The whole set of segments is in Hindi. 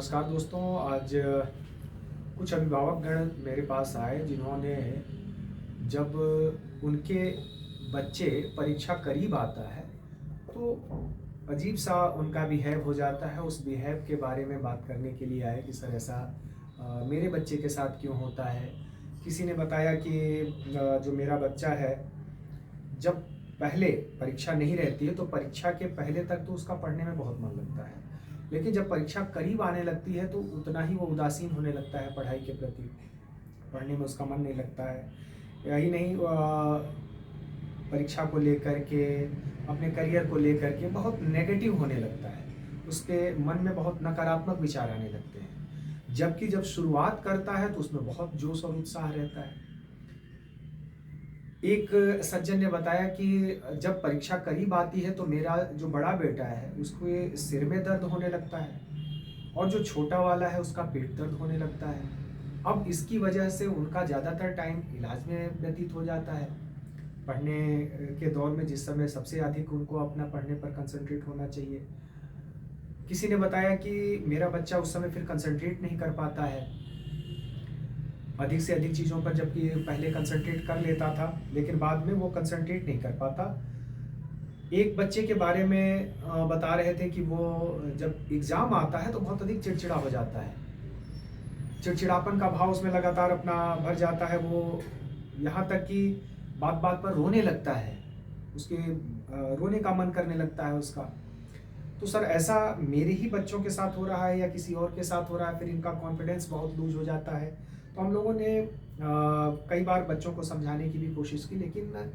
नमस्कार दोस्तों। आज कुछ अभिभावकगण मेरे पास आए जिन्होंने जब उनके बच्चे परीक्षा करीब आता है तो अजीब सा उनका बिहेव हो जाता है। उस बिहेव के बारे में बात करने के लिए आए कि सर ऐसा मेरे बच्चे के साथ क्यों होता है। किसी ने बताया कि जो मेरा बच्चा है, जब पहले परीक्षा नहीं रहती है तो परीक्षा के पहले तक तो उसका पढ़ने में बहुत मन लगता है, लेकिन जब परीक्षा करीब आने लगती है तो उतना ही वो उदासीन होने लगता है पढ़ाई के प्रति। पढ़ने में उसका मन नहीं लगता है। यही नहीं, परीक्षा को लेकर के, अपने करियर को लेकर के बहुत नेगेटिव होने लगता है। उसके मन में बहुत नकारात्मक विचार आने लगते हैं, जबकि जब शुरुआत करता है तो उसमें बहुत जोश और उत्साह रहता है। एक सज्जन ने बताया कि जब परीक्षा करीब आती है तो मेरा जो बड़ा बेटा है उसको ये सिर में दर्द होने लगता है और जो छोटा वाला है उसका पेट दर्द होने लगता है। अब इसकी वजह से उनका ज़्यादातर टाइम इलाज में व्यतीत हो जाता है। पढ़ने के दौर में जिस समय सबसे अधिक उनको अपना पढ़ने पर कंसंट्रेट होना चाहिए। किसी ने बताया कि मेरा बच्चा उस समय फिर कंसंट्रेट नहीं कर पाता है अधिक से अधिक चीज़ों पर, जबकि पहले कंसंट्रेट कर लेता था लेकिन बाद में वो कंसंट्रेट नहीं कर पाता। एक बच्चे के बारे में बता रहे थे कि वो जब एग्ज़ाम आता है तो बहुत अधिक चिड़चिड़ा हो जाता है। चिड़चिड़ापन का भाव उसमें लगातार अपना भर जाता है। वो यहाँ तक कि बात बात पर रोने लगता है, उसके रोने का मन करने लगता है उसका। तो सर ऐसा मेरे ही बच्चों के साथ हो रहा है या किसी और के साथ हो रहा है, फिर इनका कॉन्फिडेंस बहुत लूज हो जाता है। तो हम लोगों ने कई बार बच्चों को समझाने की भी कोशिश की, लेकिन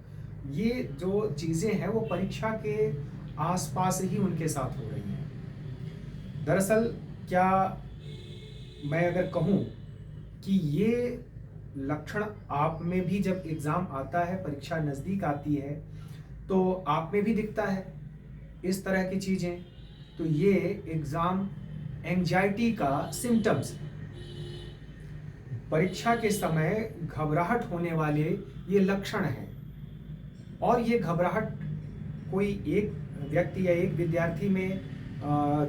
ये जो चीज़ें हैं वो परीक्षा के आसपास ही उनके साथ हो रही हैं। दरअसल क्या मैं अगर कहूँ कि ये लक्षण आप में भी जब एग्ज़ाम आता है, परीक्षा नज़दीक आती है तो आप में भी दिखता है इस तरह की चीज़ें, तो ये एग्ज़ाम एंजाइटी का सिम्टम्स है। परीक्षा के समय घबराहट होने वाले ये लक्षण हैं और ये घबराहट कोई एक व्यक्ति या एक विद्यार्थी में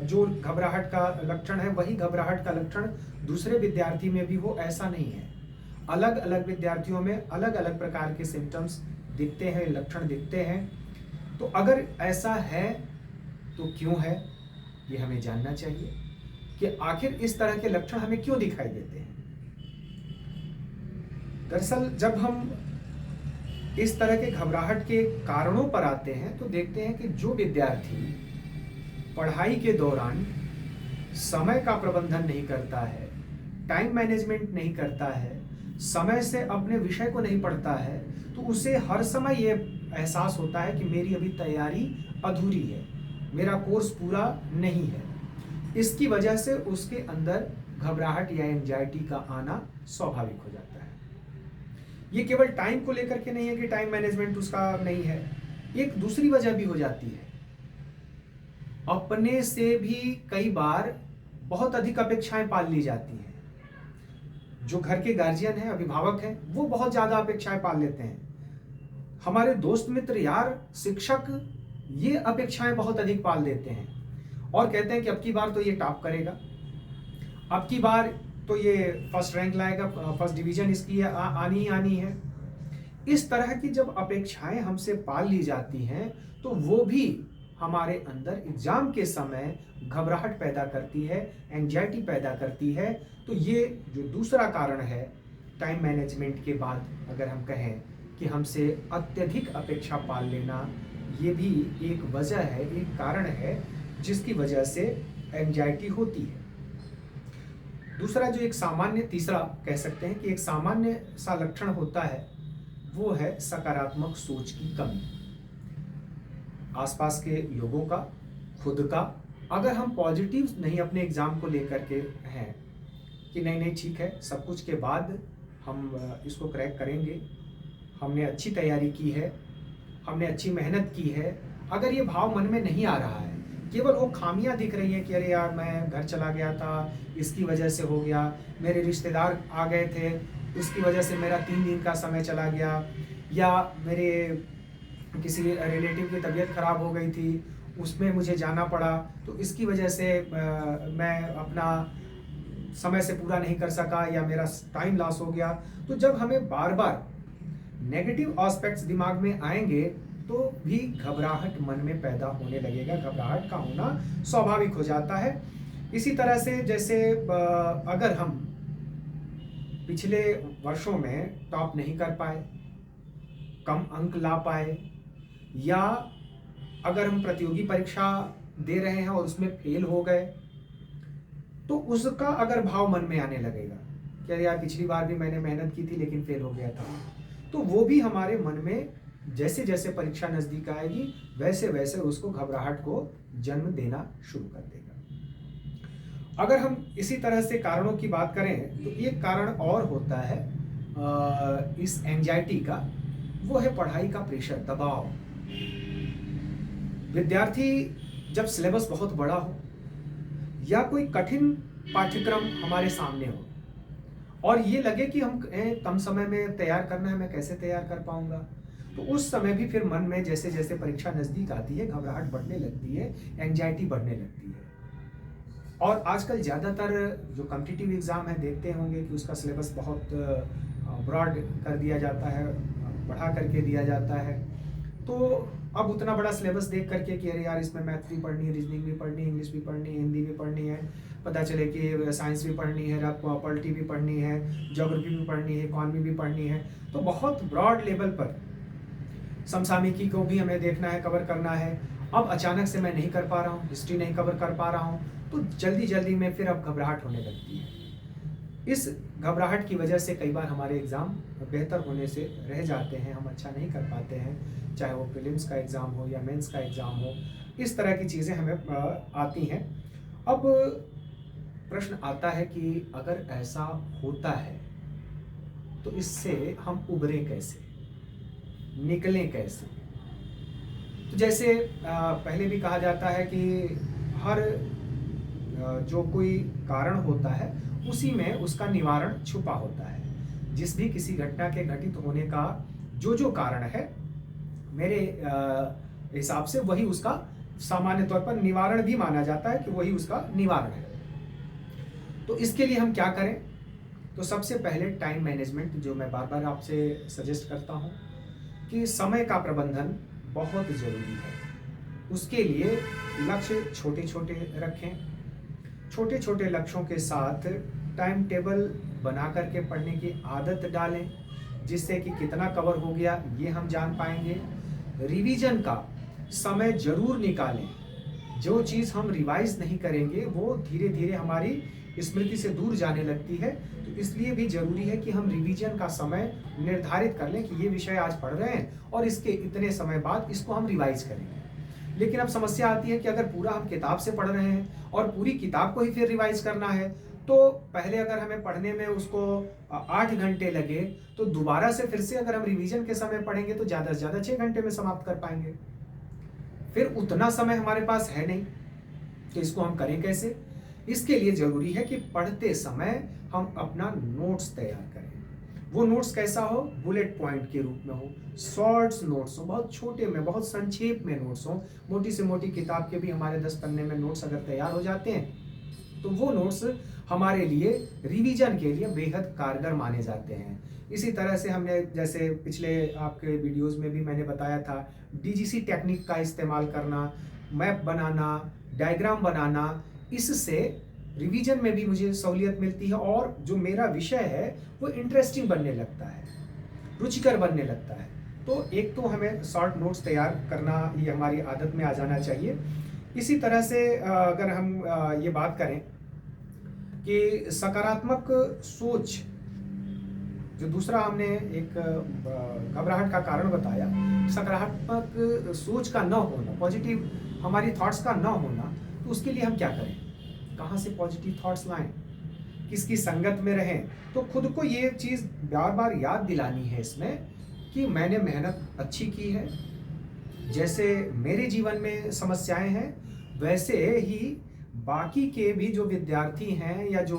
जो घबराहट का लक्षण है वही घबराहट का लक्षण दूसरे विद्यार्थी में भी हो, ऐसा नहीं है। अलग अलग विद्यार्थियों में अलग अलग प्रकार के सिम्टम्स दिखते हैं, लक्षण दिखते हैं। तो अगर ऐसा है तो क्यों है, ये हमें जानना चाहिए कि आखिर इस तरह के लक्षण हमें क्यों दिखाई देते हैं। दरअसल जब हम इस तरह के घबराहट के कारणों पर आते हैं तो देखते हैं कि जो विद्यार्थी पढ़ाई के दौरान समय का प्रबंधन नहीं करता है, टाइम मैनेजमेंट नहीं करता है, समय से अपने विषय को नहीं पढ़ता है, तो उसे हर समय ये एहसास होता है कि मेरी अभी तैयारी अधूरी है, मेरा कोर्स पूरा नहीं है। इसकी वजह से उसके अंदर घबराहट या एंजाइटी का आना स्वाभाविक हो जाता है। ये केवल टाइम को लेकर के नहीं है कि टाइम मैनेजमेंट उसका नहीं है, एक दूसरी वजह भी हो जाती है। अपने से भी कई बार बहुत अधिक अपेक्षाएं पाल ली जाती हैं। जो घर के गार्जियन हैं, अभिभावक हैं, वो बहुत ज्यादा अपेक्षाएं पाल लेते हैं। हमारे दोस्त मित्र, यार, शिक्षक ये अपेक्षाएं बहुत अधिक पाल देते हैं और कहते हैं कि अब की बार तो ये टॉप करेगा, अब की बार तो ये फर्स्ट रैंक लाएगा, फर्स्ट डिवीजन इसकी आनी ही आनी है। इस तरह की जब अपेक्षाएं हमसे पाल ली जाती हैं तो वो भी हमारे अंदर एग्जाम के समय घबराहट पैदा करती है, एंजाइटी पैदा करती है। तो ये जो दूसरा कारण है, टाइम मैनेजमेंट के बाद अगर हम कहें कि हमसे अत्यधिक अपेक्षा पाल लेना, ये भी एक वजह है, एक कारण है जिसकी वजह से एंजाइटी होती है। दूसरा जो एक सामान्य, तीसरा कह सकते हैं कि एक सामान्य सा लक्षण होता है, वो है सकारात्मक सोच की कमी। आसपास के लोगों का, खुद का, अगर हम पॉजिटिव नहीं अपने एग्जाम को लेकर के हैं कि नहीं नहीं ठीक है, सब कुछ के बाद हम इसको क्रैक करेंगे, हमने अच्छी तैयारी की है, हमने अच्छी मेहनत की है, अगर ये भाव मन में नहीं आ रहा है, केवल वो खामियां दिख रही हैं कि अरे यार मैं घर चला गया था, इसकी वजह से हो गया, मेरे रिश्तेदार आ गए थे, इसकी वजह से मेरा 3 दिन का समय चला गया, या मेरे किसी रिलेटिव की तबीयत खराब हो गई थी, उसमें मुझे जाना पड़ा, तो इसकी वजह से मैं अपना समय से पूरा नहीं कर सका या मेरा टाइम लॉस हो गया। तो जब हमें बार बार नेगेटिव एस्पेक्ट्स दिमाग में आएंगे तो भी घबराहट मन में पैदा होने लगेगा, घबराहट का होना स्वाभाविक हो जाता है। इसी तरह से जैसे अगर हम पिछले वर्षों में टॉप नहीं कर पाए, कम अंक ला पाए, या अगर हम प्रतियोगी परीक्षा दे रहे हैं और उसमें फेल हो गए, तो उसका अगर भाव मन में आने लगेगा कि यार पिछली बार भी मैंने मेहनत की थी लेकिन फेल हो गया था, तो वो भी हमारे मन में जैसे जैसे परीक्षा नजदीक आएगी वैसे वैसे उसको घबराहट को जन्म देना शुरू कर देगा। अगर हम इसी तरह से कारणों की बात करें तो एक कारण और होता है इस एंजाइटी का, वो है पढ़ाई का प्रेशर, दबाव। विद्यार्थी जब सिलेबस बहुत बड़ा हो या कोई कठिन पाठ्यक्रम हमारे सामने हो और ये लगे कि हम कम समय में तैयार करना है, मैं कैसे तैयार कर पाऊंगा, तो उस समय भी फिर मन में जैसे जैसे परीक्षा नजदीक आती है घबराहट बढ़ने लगती है, एंजाइटी बढ़ने लगती है। और आजकल ज़्यादातर जो कॉम्पिटिटिव एग्ज़ाम है देखते होंगे कि उसका सिलेबस बहुत ब्रॉड कर दिया जाता है, बढ़ा करके दिया जाता है। तो अब उतना बड़ा सिलेबस देख करके कि अरे यार इसमें मैथ भी पढ़नी है, रीजनिंग भी पढ़नी है, इंग्लिश भी पढ़नी है, हिंदी भी पढ़नी है, पता चले कि साइंस भी पढ़नी है, पॉलिटी भी पढ़नी है, ज्योग्राफी भी पढ़नी है, इकॉनमी भी पढ़नी है, तो बहुत ब्रॉड लेवल पर समसामयिकी को भी हमें देखना है, कवर करना है। अब अचानक से मैं नहीं कर पा रहा हूँ, हिस्ट्री नहीं कवर कर पा रहा हूँ, तो जल्दी जल्दी में फिर अब घबराहट होने लगती है। इस घबराहट की वजह से कई बार हमारे एग्ज़ाम बेहतर होने से रह जाते हैं, हम अच्छा नहीं कर पाते हैं, चाहे वो प्रीलिम्स का एग्ज़ाम हो या मेंस का एग्ज़ाम हो, इस तरह की चीज़ें हमें आती हैं। अब प्रश्न आता है कि अगर ऐसा होता है तो इससे हम उबरें कैसे, निकलें कैसे। तो जैसे पहले भी कहा जाता है कि हर जो कोई कारण होता है उसी में उसका निवारण छुपा होता है। जिस भी किसी घटना के घटित होने का जो कारण है, मेरे हिसाब से वही उसका सामान्य तौर पर निवारण भी माना जाता है कि वही उसका निवारण है। तो इसके लिए हम क्या करें? तो सबसे पहले टाइम मैनेजमेंट, जो मैं बार बार आपसे सजेस्ट करता हूँ कि समय का प्रबंधन बहुत ज़रूरी है। उसके लिए लक्ष्य छोटे छोटे रखें, छोटे छोटे लक्ष्यों के साथ टाइम टेबल बना करके पढ़ने की आदत डालें, जिससे कि कितना कवर हो गया ये हम जान पाएंगे। रिवीजन का समय जरूर निकालें। जो चीज़ हम रिवाइज नहीं करेंगे वो धीरे धीरे हमारी स्मृति से दूर जाने लगती है, तो इसलिए भी जरूरी है कि हम रिवीजन का समय निर्धारित कर लें कि ये विषय आज पढ़ रहे हैं और इसके इतने समय बाद इसको हम रिवाइज करेंगे। लेकिन अब समस्या आती है कि अगर पूरा हम किताब से पढ़ रहे हैं और पूरी किताब को ही फिर रिवाइज करना है, तो पहले अगर हमें पढ़ने में उसको 8 घंटे लगे, तो दोबारा से फिर से अगर हम रिवीजन के समय पढ़ेंगे तो ज़्यादा से ज़्यादा 6 घंटे में समाप्त कर पाएंगे। फिर उतना समय हमारे पास है नहीं, तो इसको हम करें कैसे? इसके लिए जरूरी है कि पढ़ते समय हम अपना नोट्स तैयार करें। वो नोट्स कैसा हो? बुलेट पॉइंट के रूप में हो, शॉर्ट्स नोट्स हो, बहुत छोटे में, बहुत संक्षेप में नोट्स हो। मोटी से मोटी किताब के भी हमारे 10 पन्ने में नोट्स अगर तैयार हो जाते हैं तो वो नोट्स हमारे लिए रिवीजन के लिए बेहद कारगर माने जाते हैं। इसी तरह से हमने, जैसे पिछले आपके वीडियोस में भी मैंने बताया था, डीजीसी टेक्निक का इस्तेमाल करना, मैप बनाना, डायग्राम बनाना, इससे रिवीजन में भी मुझे सहूलियत मिलती है और जो मेरा विषय है वो इंटरेस्टिंग बनने लगता है, रुचिकर बनने लगता है। तो एक तो हमें शॉर्ट नोट्स तैयार करना ये हमारी आदत में आ जाना चाहिए। इसी तरह से अगर हम ये बात करें कि सकारात्मक सोच, जो दूसरा हमने एक घबराहट का कारण बताया, सकारात्मक सोच का न होना, पॉजिटिव हमारी थॉट्स का न होना, तो उसके लिए हम क्या करें? कहाँ से पॉजिटिव थॉट्स लाएं? किसकी संगत में रहें? तो खुद को ये चीज़ बार बार याद दिलानी है इसमें कि मैंने मेहनत अच्छी की है। जैसे मेरे जीवन में समस्याएं हैं, वैसे ही बाकी के भी जो विद्यार्थी हैं या जो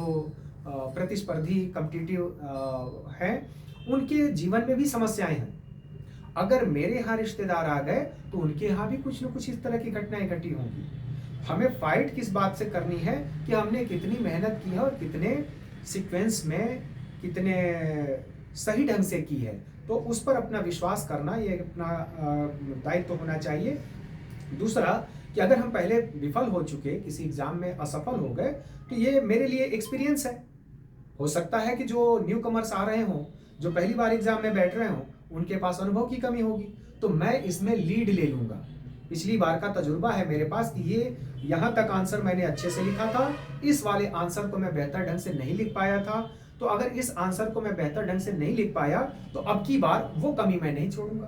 प्रतिस्पर्धी कॉम्पिटिटिव हैं, उनके जीवन में भी समस्याएं हैं। अगर मेरे यहाँ रिश्तेदार आ गए तो उनके यहाँ भी कुछ न कुछ इस तरह की घटनाएं घटी होंगी। हमें फाइट किस बात से करनी है कि हमने कितनी मेहनत की है और कितने सीक्वेंस में कितने सही ढंग से की है। तो उस पर अपना विश्वास करना ये अपना दायित्व होना चाहिए। दूसरा कि अगर हम पहले विफल हो चुके, किसी एग्जाम में असफल हो गए, तो ये मेरे लिए एक्सपीरियंस है। हो सकता है कि जो न्यू कमर्स आ रहे हों, जो पहली बार एग्जाम में बैठ रहे हों, उनके पास अनुभव की कमी होगी, तो मैं इसमें लीड ले लूंगा। पिछली बार का तजुर्बा है मेरे पास कि ये यहाँ तक आंसर मैंने अच्छे से लिखा था, इस वाले आंसर को मैं बेहतर ढंग से नहीं लिख पाया था, तो अगर इस आंसर को मैं बेहतर ढंग से नहीं लिख पाया तो अब की बार वो कमी मैं नहीं छोड़ूंगा।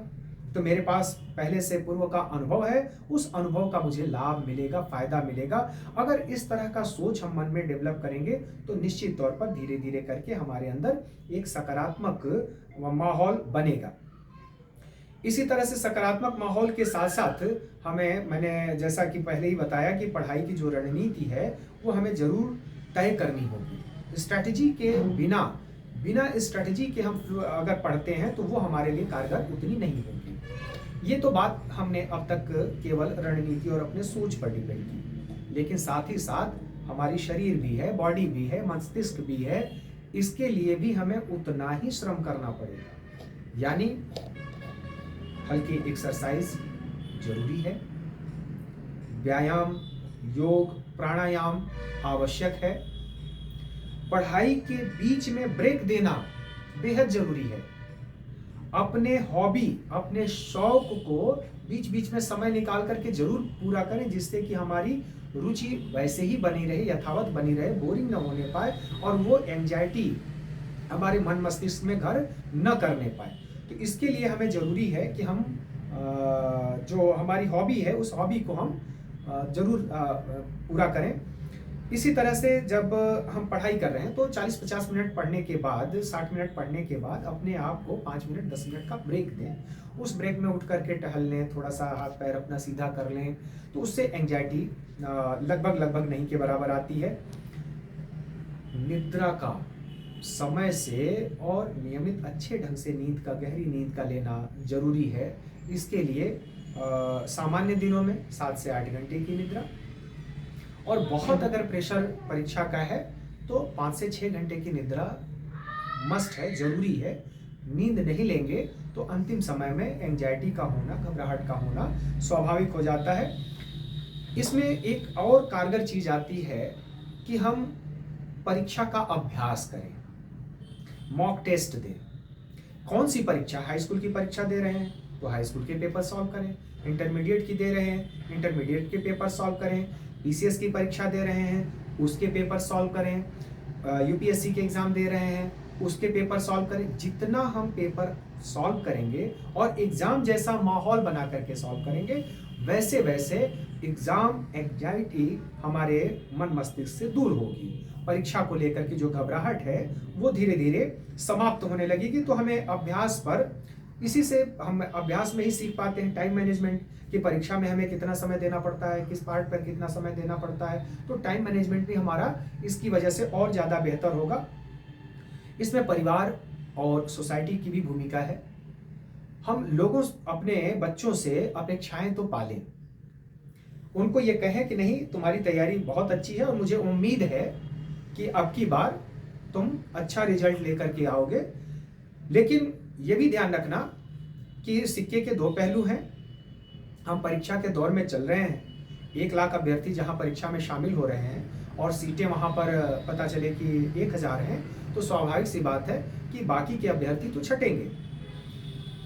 तो मेरे पास पहले से पूर्व का अनुभव है, उस अनुभव का मुझे लाभ मिलेगा, फायदा मिलेगा। अगर इस तरह का सोच हम मन में डेवलप करेंगे तो निश्चित तौर पर धीरे धीरे करके हमारे अंदर एक सकारात्मक माहौल बनेगा। इसी तरह से सकारात्मक माहौल के साथ साथ मैंने जैसा कि पहले ही बताया कि पढ़ाई की जो रणनीति है वो हमें जरूर तय करनी होगी। स्ट्रैटेजी के बिना स्ट्रैटेजी के हम अगर पढ़ते हैं तो वो हमारे लिए कारगर उतनी नहीं होगी। ये तो बात हमने अब तक केवल रणनीति और अपने सोच पर डिपेंड की, लेकिन साथ ही साथ हमारी शरीर भी है, बॉडी भी है, मस्तिष्क भी है, इसके लिए भी हमें उतना ही श्रम करना पड़ेगा। यानी हल्की एक्सरसाइज जरूरी है, व्यायाम, योग, प्राणायाम आवश्यक है, पढ़ाई के बीच में ब्रेक देना बेहद जरूरी है। अपने हॉबी, अपने शौक को बीच बीच में समय निकाल करके जरूर पूरा करें, जिससे कि हमारी रुचि वैसे ही बनी रहे, यथावत बनी रहे, बोरिंग न होने पाए और वो एंजाइटी हमारे मन मस्तिष्क में घर न करने पाए। तो इसके लिए हमें जरूरी है कि हम जो हमारी हॉबी है उस हॉबी को हम जरूर पूरा करें। इसी तरह से जब हम पढ़ाई कर रहे हैं तो 40-50 मिनट पढ़ने के बाद, 60 मिनट पढ़ने के बाद अपने आप को 5 मिनट 10 मिनट का ब्रेक दें। उस ब्रेक में उठ करके टहल लें, थोड़ा सा हाथ पैर अपना सीधा कर लें, तो उससे एंजाइटी लगभग नहीं के बराबर आती है। निद्रा का समय से और नियमित अच्छे ढंग से नींद का, गहरी नींद का लेना जरूरी है। इसके लिए सामान्य दिनों में 7 से 8 घंटे की निद्रा, और बहुत अगर प्रेशर परीक्षा का है तो 5 से 6 घंटे की निद्रा मस्ट है, जरूरी है। नींद नहीं लेंगे तो अंतिम समय में एंजाइटी का होना, घबराहट का होना स्वाभाविक हो जाता है। इसमें एक और कारगर चीज आती है कि हम परीक्षा का अभ्यास करें, मॉक टेस्ट दें। कौन सी परीक्षा? हाई स्कूल की परीक्षा दे रहे हैं तो हाई स्कूल के पेपर सॉल्व करें, इंटरमीडिएट की दे रहे हैं इंटरमीडिएट के पेपर सॉल्व करें, पीसीएस की परीक्षा दे रहे हैं उसके पेपर सॉल्व करें, यूपीएससी के एग्जाम दे रहे हैं उसके पेपर सॉल्व करें। जितना हम पेपर सॉल्व करेंगे और एग्जाम जैसा माहौल बना करके सॉल्व करेंगे, वैसे वैसे एग्जाम एंजाइटी हमारे मन मस्तिष्क से दूर होगी। परीक्षा को लेकर के जो घबराहट है वो धीरे धीरे समाप्त होने लगेगी। तो हमें अभ्यास पर, इसी से हम अभ्यास में ही सीख पाते हैं टाइम मैनेजमेंट, कि परीक्षा में हमें कितना समय देना पड़ता है, किस पार्ट पर कितना समय देना पड़ता है। तो टाइम मैनेजमेंट भी हमारा इसकी वजह से और ज़्यादा बेहतर होगा। इसमें परिवार और सोसाइटी की भी भूमिका है। हम लोगों, अपने बच्चों से अपेक्षाएं तो पालें, उनको ये कहें कि नहीं तुम्हारी तैयारी बहुत अच्छी है और मुझे उम्मीद है कि अब की बार तुम अच्छा रिजल्ट लेकर के आओगे। लेकिन ये भी ध्यान रखना कि सिक्के के दो पहलू हैं। हम परीक्षा के दौर में चल रहे हैं, 1 लाख अभ्यर्थी जहां परीक्षा में शामिल हो रहे हैं और सीटें वहां पर पता चले कि 1000 हैं, तो स्वाभाविक सी बात है कि बाकी के अभ्यर्थी तो छटेंगे।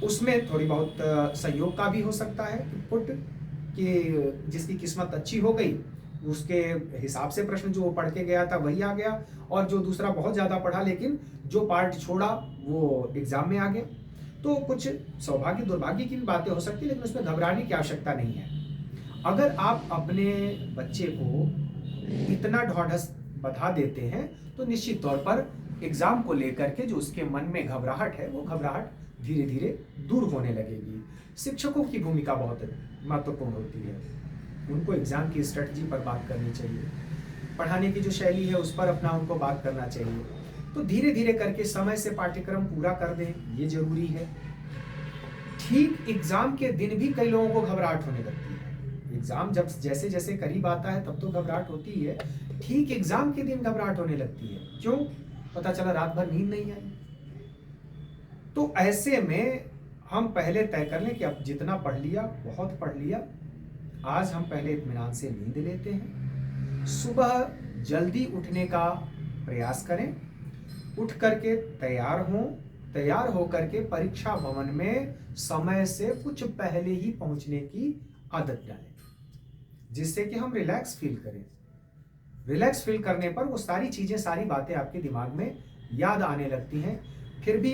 उसमें थोड़ी बहुत सहयोग का भी हो सकता है कि जिसकी किस्मत अच्छी हो गई उसके हिसाब से प्रश्न जो पढ़ के गया था वही आ गया, और जो दूसरा बहुत ज़्यादा पढ़ा लेकिन जो पार्ट छोड़ा वो एग्जाम में आ गया। तो कुछ सौभाग्य दुर्भाग्य की भी बातें हो सकती है, लेकिन उसमें घबराने की आवश्यकता नहीं है। अगर आप अपने बच्चे को इतना ढाढ़स बधा देते हैं तो निश्चित तौर पर एग्जाम को लेकर के जो उसके मन में घबराहट है वो घबराहट धीरे धीरे दूर होने लगेगी। शिक्षकों की भूमिका बहुत महत्वपूर्ण होती है, उनको एग्जाम की स्ट्रेटजी पर बात करनी चाहिए, पढ़ाने की जो शैली है उस पर अपना उनको बात करना चाहिए। तो धीरे धीरे करके समय से पाठ्यक्रम पूरा कर दें, ये जरूरी है। ठीक एग्जाम के दिन भी कई लोगों को घबराहट होने लगती है, एग्ज़ाम जब जैसे जैसे करीब आता है तब तो घबराहट होती ही है, ठीक एग्ज़ाम के दिन घबराहट होने लगती है। क्यों? पता चला रात भर नींद नहीं आई। तो ऐसे में हम पहले तय कर लें कि अब जितना पढ़ लिया, बहुत पढ़ लिया, आज हम पहले इत्मीनान से नींद लेते हैं। सुबह जल्दी उठने का प्रयास करें, उठ करके तैयार हों, तैयार होकर के परीक्षा भवन में समय से कुछ पहले ही पहुंचने की आदत डालें, जिससे कि हम रिलैक्स फील करें। रिलैक्स फील करने पर वो सारी चीजें, सारी बातें आपके दिमाग में याद आने लगती हैं। फिर भी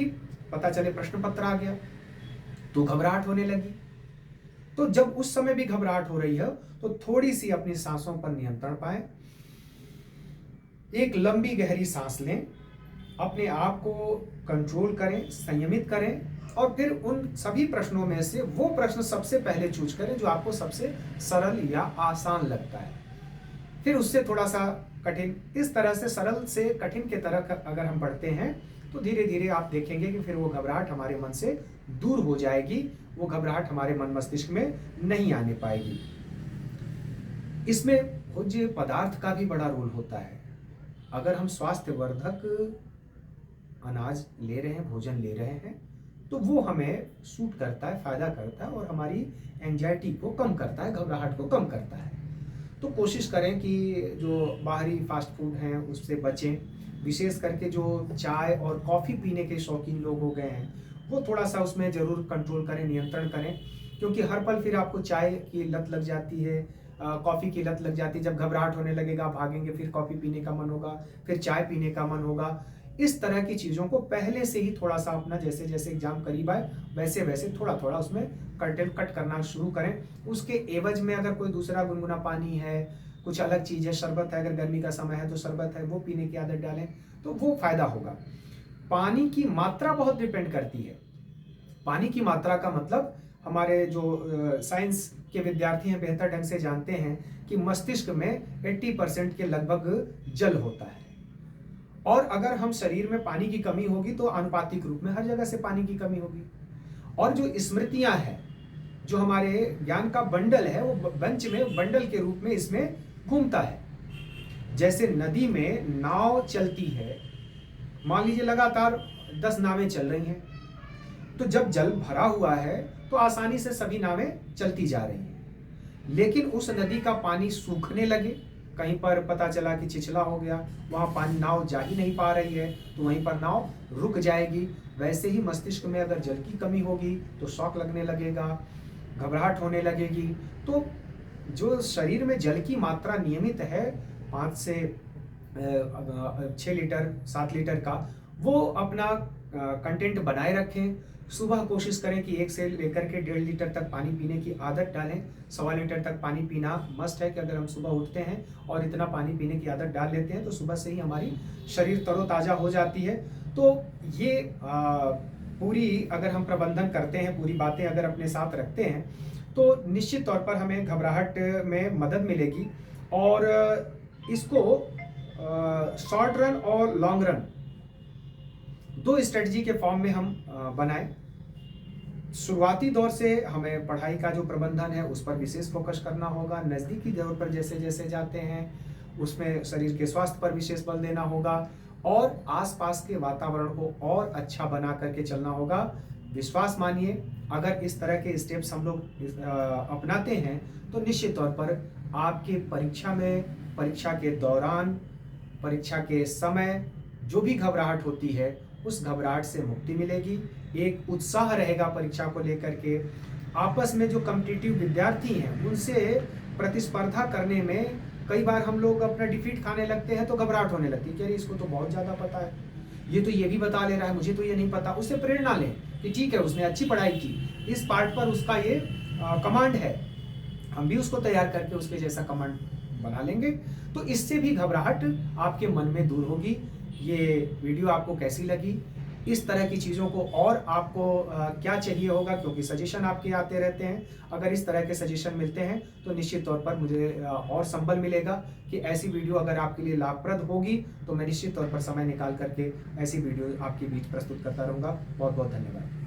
पता चले प्रश्न पत्र आ गया तो घबराहट होने लगी। तो जब उस समय भी घबराहट हो रही है तो थोड़ी सी अपनी सांसों पर नियंत्रण पाएं, एक लंबी गहरी सांस लें, अपने आप को कंट्रोल करें, संयमित करें और फिर उन सभी प्रश्नों में से वो प्रश्न सबसे पहले चूज करें जो आपको सबसे सरल या आसान लगता है, फिर उससे थोड़ा सा कठिन। इस तरह से सरल से कठिन के तरफ अगर हम बढ़ते हैं तो धीरे धीरे आप देखेंगे कि फिर वो घबराहट हमारे मन से दूर हो जाएगी, वो घबराहट हमारे मन मस्तिष्क में नहीं आने पाएगी। इसमें भोज्य पदार्थ का भी बड़ा रोल होता है। अगर हम स्वास्थ्यवर्धक अनाज ले रहे हैं, भोजन ले रहे हैं, तो वो हमें सूट करता है, फायदा करता है और हमारी एंजाइटी को कम करता है, घबराहट को कम करता है। तो कोशिश करें कि जो बाहरी फास्ट फूड हैं उससे बचें। विशेष करके जो चाय और कॉफ़ी पीने के शौकीन लोग हो गए हैं वो थोड़ा सा उसमें ज़रूर कंट्रोल करें, नियंत्रण करें, क्योंकि हर पल फिर आपको चाय की लत लग जाती है, कॉफ़ी की लत लग जाती है। जब घबराहट होने लगेगा भागेंगे, फिर कॉफ़ी पीने का मन होगा, फिर चाय पीने का मन होगा। इस तरह की चीज़ों को पहले से ही थोड़ा सा अपना जैसे जैसे एग्जाम करीब आए वैसे वैसे थोड़ा थोड़ा उसमें कंटेंट कट करना शुरू करें। उसके एवज में अगर कोई दूसरा गुनगुना पानी है, कुछ अलग चीज़ है, शरबत है, अगर गर्मी का समय है तो शरबत है, वो पीने की आदत डालें तो वो फायदा होगा। पानी की मात्रा बहुत डिपेंड करती है। पानी की मात्रा का मतलब हमारे जो साइंस के विद्यार्थी हैं बेहतर ढंग से जानते हैं कि मस्तिष्क में 80% के लगभग जल होता है, और अगर हम शरीर में पानी की कमी होगी तो आनुपातिक रूप में हर जगह से पानी की कमी होगी। और जो स्मृतियां हैं, जो हमारे ज्ञान का बंडल है, वो बंच में बंडल के रूप में इसमें घूमता है। जैसे नदी में नाव चलती है, मान लीजिए लगातार 10 नावें चल रही हैं, तो जब जल भरा हुआ है तो आसानी से सभी नावें चलती जा रही हैं। लेकिन उस नदी का पानी सूखने लगे, कहीं पर पता चला कि छिछला हो गया, वहाँ पानी नाव जा ही नहीं पा रही है, तो वहीं पर नाव रुक जाएगी। वैसे ही मस्तिष्क में अगर जल की कमी होगी तो शौक लगने लगेगा, घबराहट होने लगेगी। तो जो शरीर में जल की मात्रा नियमित है 5 से 6 लीटर 7 लीटर का, वो अपना कंटेंट बनाए रखें। सुबह कोशिश करें कि 1 से लेकर के 1.5 लीटर तक पानी पीने की आदत डालें। 1.25 लीटर तक पानी पीना मस्ट है कि अगर हम सुबह उठते हैं और इतना पानी पीने की आदत डाल लेते हैं तो सुबह से ही हमारी शरीर तरोताज़ा हो जाती है। तो ये पूरी अगर हम प्रबंधन करते हैं, पूरी बातें अगर अपने साथ रखते हैं तो निश्चित तौर पर हमें घबराहट में मदद मिलेगी। और इसको शॉर्ट रन और लॉन्ग रन 2 स्ट्रेटजी के फॉर्म में हम बनाएं। शुरुआती दौर से हमें पढ़ाई का जो प्रबंधन है उस पर विशेष फोकस करना होगा। नज़दीकी दौर पर जैसे जैसे जाते हैं उसमें शरीर के स्वास्थ्य पर विशेष बल देना होगा और आसपास के वातावरण को और अच्छा बना करके चलना होगा। विश्वास मानिए, अगर इस तरह के स्टेप्स हम लोग अपनाते हैं तो निश्चित तौर पर आपके परीक्षा में, परीक्षा के दौरान, परीक्षा के समय जो भी घबराहट होती है उस घबराहट से मुक्ति मिलेगी। एक उत्साह रहेगा परीक्षा को लेकर के। आपस में जो कॉम्पिटिटिव विद्यार्थी हैं उनसे प्रतिस्पर्धा करने में कई बार हम लोग अपना डिफीट खाने लगते हैं तो घबराहट होने लगती है कि अरे इसको तो बहुत ज़्यादा पता है, ये तो ये भी बता ले रहा है, मुझे तो ये नहीं पता। उससे प्रेरणा लें कि ठीक है, उसने अच्छी पढ़ाई की, इस पार्ट पर उसका ये कमांड है, हम भी उसको तैयार करके उसके जैसा कमांड बना लेंगे। तो इससे भी घबराहट आपके मन में दूर होगी। ये वीडियो आपको कैसी लगी, इस तरह की चीज़ों को और आपको क्या चाहिए होगा, क्योंकि सजेशन आपके आते रहते हैं। अगर इस तरह के सजेशन मिलते हैं तो निश्चित तौर पर मुझे और संबल मिलेगा कि ऐसी वीडियो अगर आपके लिए लाभप्रद होगी तो मैं निश्चित तौर पर समय निकाल करके ऐसी वीडियो आपके बीच प्रस्तुत करता रहूँगा। बहुत बहुत धन्यवाद।